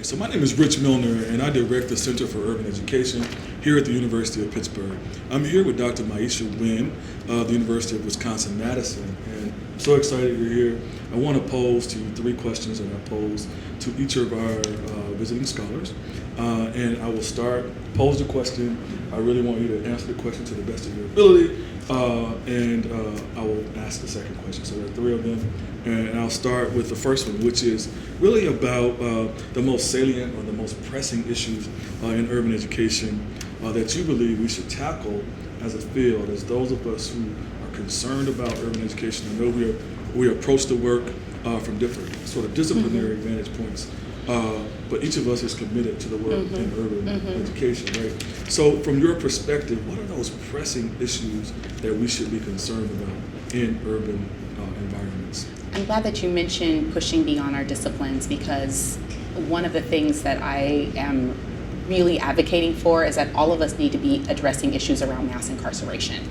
So my name is Rich Milner, and I direct the Center for Urban Education here at the University of Pittsburgh. I'm here with Dr. Maisha Winn of the University of Wisconsin-Madison, and I'm so excited you're here. I want to pose to you 3 questions that I pose to each of our visiting scholars, and I will pose the question. I really want you to answer the question to the best of your ability, and I will ask the second question. So there are 3 of them, and I'll start with the first one, which is really about the most salient or the most pressing issues in urban education that you believe we should tackle as a field, as those of us who are concerned about urban education. I know we approach the work from different sort of disciplinary vantage points, but each of us is committed to the work in urban education, right? So from your perspective, what are those pressing issues that we should be concerned about in urban environments? I'm glad that you mentioned pushing beyond our disciplines, because one of the things that I am really advocating for is that all of us need to be addressing issues around mass incarceration.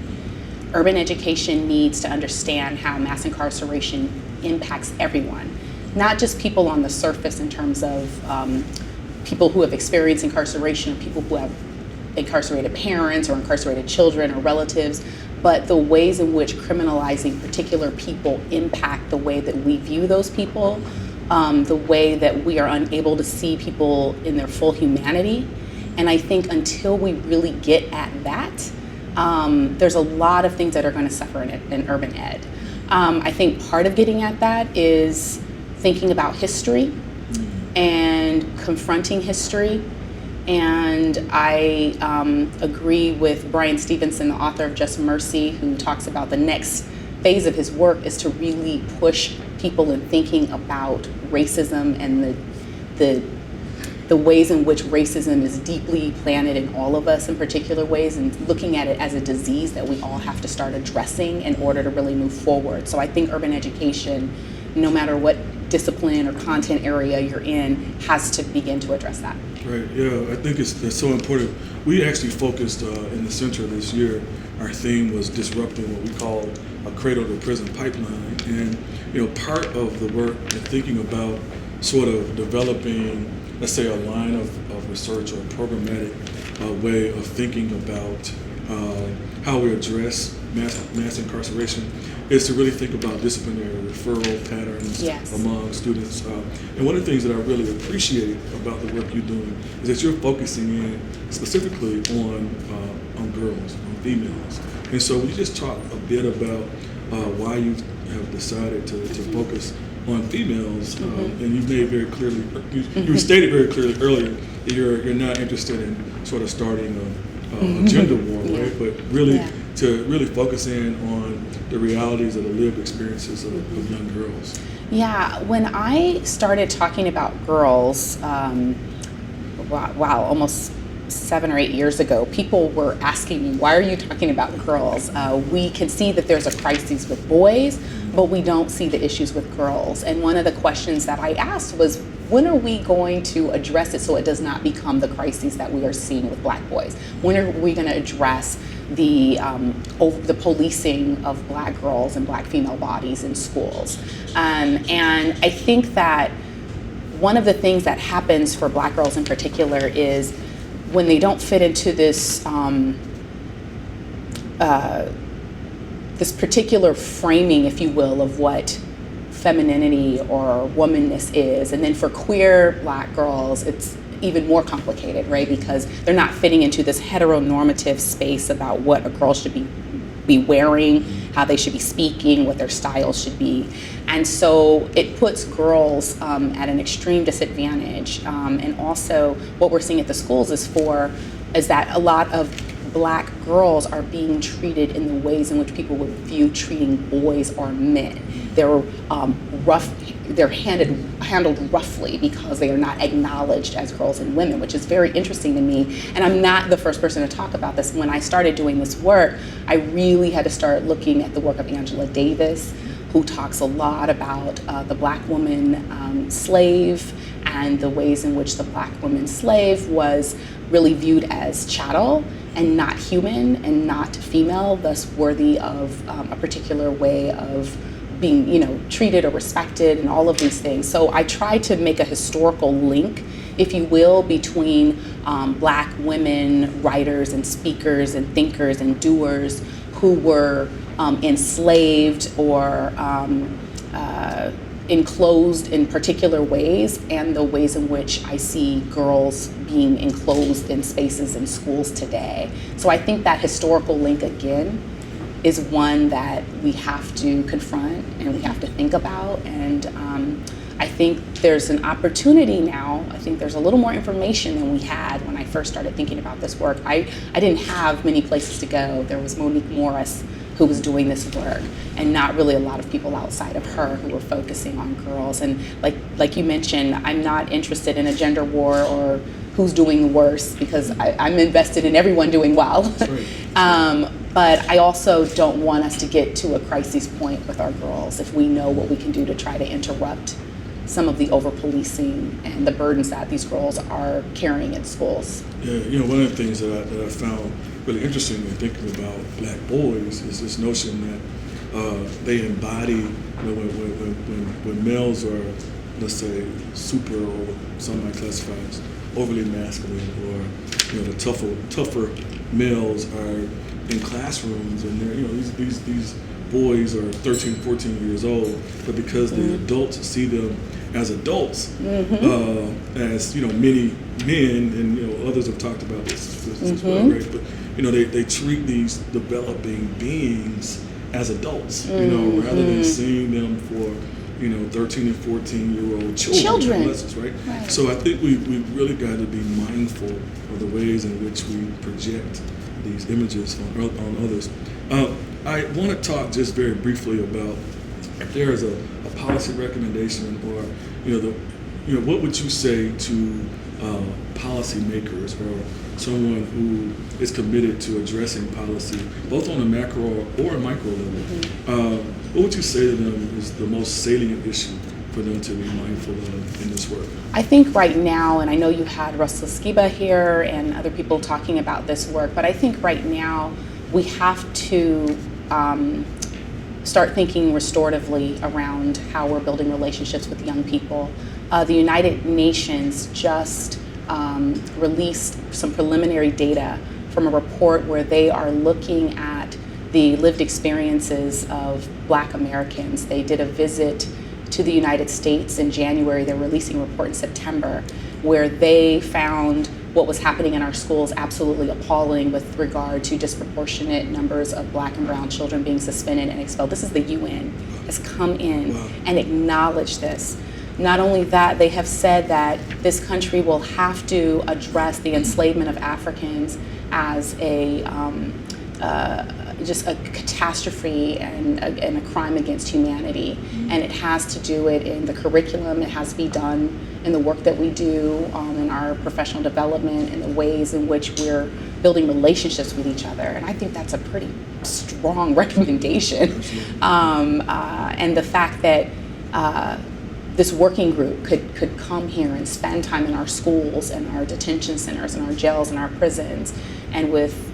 Urban education needs to understand how mass incarceration impacts everyone, not just people on the surface in terms of people who have experienced incarceration, people who have incarcerated parents or incarcerated children or relatives, but the ways in which criminalizing particular people impact the way that we view those people, the way that we are unable to see people in their full humanity. And I think until we really get at that, there's a lot of things that are going to suffer in urban ed. I think part of getting at that is thinking about history and confronting history. And I agree with Brian Stevenson, the author of Just Mercy, who talks about the next phase of his work is to really push people in thinking about racism and the ways in which racism is deeply planted in all of us in particular ways, and looking at it as a disease that we all have to start addressing in order to really move forward. So I think urban education, no matter what discipline or content area you're in, has to begin to address that. Right, yeah, I think it's so important. We actually focused in the center this year, our theme was disrupting what we call a cradle to prison pipeline. And part of the work and thinking about sort of developing, let's say, a line of research or a programmatic way of thinking about how we address mass incarceration is to really think about disciplinary referral patterns among students. And one of the things that I really appreciate about the work you're doing is that you're focusing in specifically on girls, on females. And so will you just talk a bit about why you have decided to focus on females? And you made very clearly, you stated very clearly earlier that you're not interested in sort of starting a gender war, right? But really to really focus in on the realities of the lived experiences of young girls. Yeah, when I started talking about girls, almost 7 or 8 years ago, people were asking me, why are you talking about girls? We can see that there's a crisis with boys, but we don't see the issues with girls. And one of the questions that I asked was, when are we going to address it so it does not become the crises that we are seeing with Black boys? When are we going to address the policing of Black girls and Black female bodies in schools? And I think that one of the things that happens for Black girls in particular is when they don't fit into this this particular framing, if you will, of what femininity or womanness is. And then for queer Black girls, it's even more complicated, right? Because they're not fitting into this heteronormative space about what a girl should be wearing, how they should be speaking, what their style should be. And so it puts girls at an extreme disadvantage. And also what we're seeing at the schools is that a lot of Black girls are being treated in the ways in which people would view treating boys or men. They're handled roughly because they are not acknowledged as girls and women, which is very interesting to me. And I'm not the first person to talk about this. When I started doing this work, I really had to start looking at the work of Angela Davis, who talks a lot about the Black woman slave and the ways in which the Black woman slave was really viewed as chattel and not human and not female, thus worthy of a particular way of being, treated or respected and all of these things. So I tried to make a historical link if you will, between Black women writers and speakers and thinkers and doers who were enslaved or enclosed in particular ways, and the ways in which I see girls being enclosed in spaces in schools today. So I think that historical link again is one that we have to confront and we have to think about. And I think there's an opportunity now. I think there's a little more information than we had when I first started thinking about this work. I didn't have many places to go. There was Monique Morris who was doing this work, and not really a lot of people outside of her who were focusing on girls. And like you mentioned, I'm not interested in a gender war or who's doing worse, because I'm invested in everyone doing well. But I also don't want us to get to a crisis point with our girls if we know what we can do to try to interrupt some of the over-policing and the burdens that these girls are carrying in schools. Yeah, one of the things that I found really interesting in thinking about Black boys is this notion that they embody, when males are, let's say, super, or some might classify as overly masculine, or the tougher males are in classrooms, and they're these boys are 13, 14 years old, but because the adults see them as adults, as many men, and others have talked about this as well, right? But they treat these developing beings as adults, rather than seeing them for 13 and 14-year-old children. Right? So I think we really got to be mindful of the ways in which we project these images on others. I want to talk just very briefly about if there is a policy recommendation, or what would you say to policymakers or someone who is committed to addressing policy, both on a macro or a micro level? What would you say to them is the most salient issue for them to be mindful of in this work? I think right now, and I know you had Russell Skiba here and other people talking about this work, but I think right now we have to start thinking restoratively around how we're building relationships with young people. The United Nations just released some preliminary data from a report where they are looking at the lived experiences of Black Americans. They did a visit to the United States in January. They're releasing a report in September where they found what was happening in our schools absolutely appalling with regard to disproportionate numbers of Black and brown children being suspended and expelled. This is the UN has come in and acknowledged this. Not only that, they have said that this country will have to address the enslavement of Africans as just a catastrophe and a crime against humanity. And it has to do it in the curriculum. It has to be done in the work that we do in our professional development, in the ways in which we're building relationships with each other. And I think that's a pretty strong recommendation. And the fact that this working group could come here and spend time in our schools and our detention centers and our jails and our prisons and with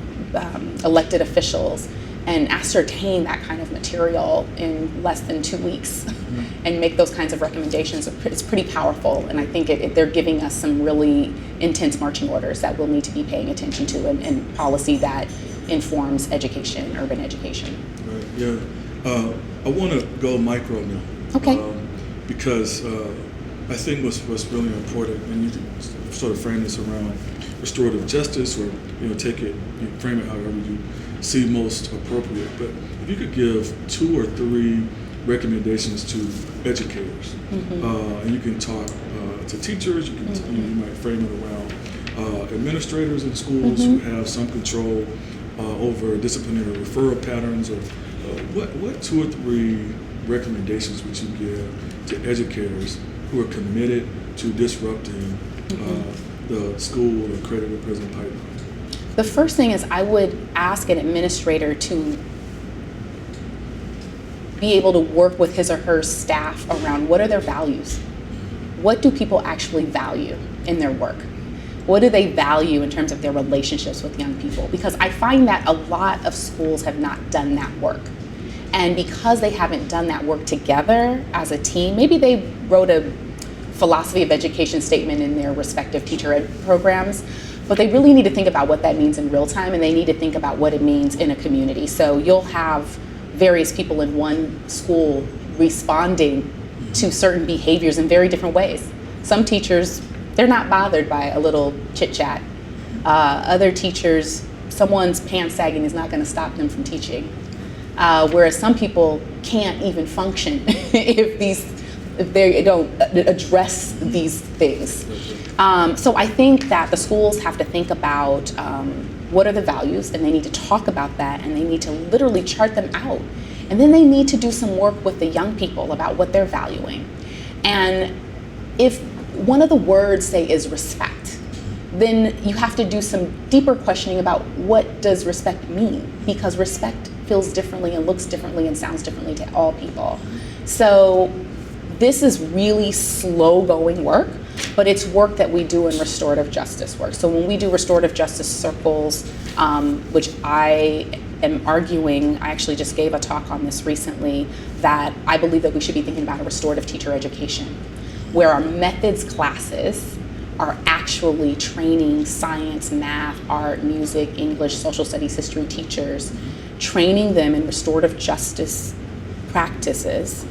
elected officials and ascertain that kind of material in less than 2 weeks and make those kinds of recommendations. It's pretty powerful, and I think they're giving us some really intense marching orders that we'll need to be paying attention to, and policy that informs education, urban education. Right, yeah. I want to go micro now. Okay. Because I think what's really important, and you can sort of frame this around restorative justice, or frame it however you see most appropriate. But if you could give 2 or 3 recommendations to educators, and you can talk to teachers, you might frame it around administrators in schools who have some control over disciplinary referral patterns, or what 2 or 3 recommendations would you give to educators who are committed to disrupting the school or credit or prison pipeline? The first thing is I would ask an administrator to be able to work with his or her staff around what are their values. What do people actually value in their work? What do they value in terms of their relationships with young people? Because I find that a lot of schools have not done that work. And because they haven't done that work together as a team, maybe they wrote a philosophy of education statement in their respective teacher ed programs, but they really need to think about what that means in real time, and they need to think about what it means in a community. So you'll have various people in one school responding to certain behaviors in very different ways. Some teachers, they're not bothered by a little chit chat. Other teachers, someone's pants sagging is not going to stop them from teaching. Whereas some people can't even function if they don't address these things. So I think that the schools have to think about what are the values, and they need to talk about that, and they need to literally chart them out. And then they need to do some work with the young people about what they're valuing. And if one of the words, say, is respect, then you have to do some deeper questioning about what does respect mean, because respect feels differently and looks differently and sounds differently to all people. So this is really slow going work, but it's work that we do in restorative justice work. So when we do restorative justice circles, which I am arguing, I actually just gave a talk on this recently, that I believe that we should be thinking about a restorative teacher education, where our methods classes are actually training science, math, art, music, English, social studies, history teachers, training them in restorative justice practices,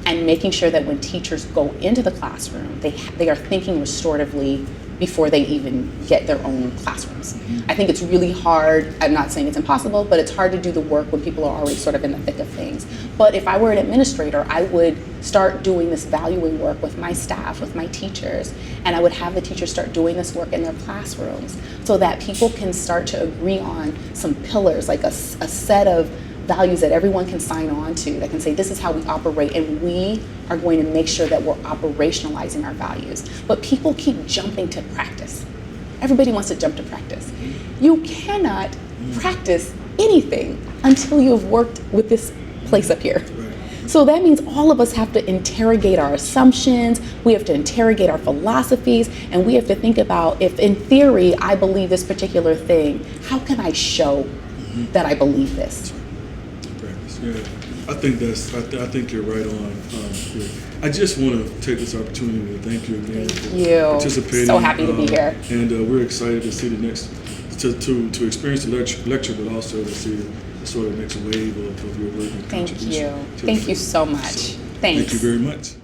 and making sure that when teachers go into the classroom, they are thinking restoratively before they even get their own classrooms. I think it's really hard, I'm not saying it's impossible, but it's hard to do the work when people are already sort of in the thick of things. But if I were an administrator, I would start doing this valuing work with my staff, with my teachers, and I would have the teachers start doing this work in their classrooms so that people can start to agree on some pillars, like a set of values that everyone can sign on to, that can say this is how we operate, and we are going to make sure that we're operationalizing our values. But people keep jumping to practice. Everybody wants to jump to practice. You cannot practice anything until you have worked with this place up here. So that means all of us have to interrogate our assumptions, we have to interrogate our philosophies, and we have to think about, if in theory I believe this particular thing, how can I show that I believe this? Yeah, I think you're right on. I just want to take this opportunity to thank you again for participating. So happy to be here. And we're excited to see the next, to experience the lecture, but also to see the sort of next wave of your work and contribution. Thank you. Thank you so much. Thanks. Thank you very much.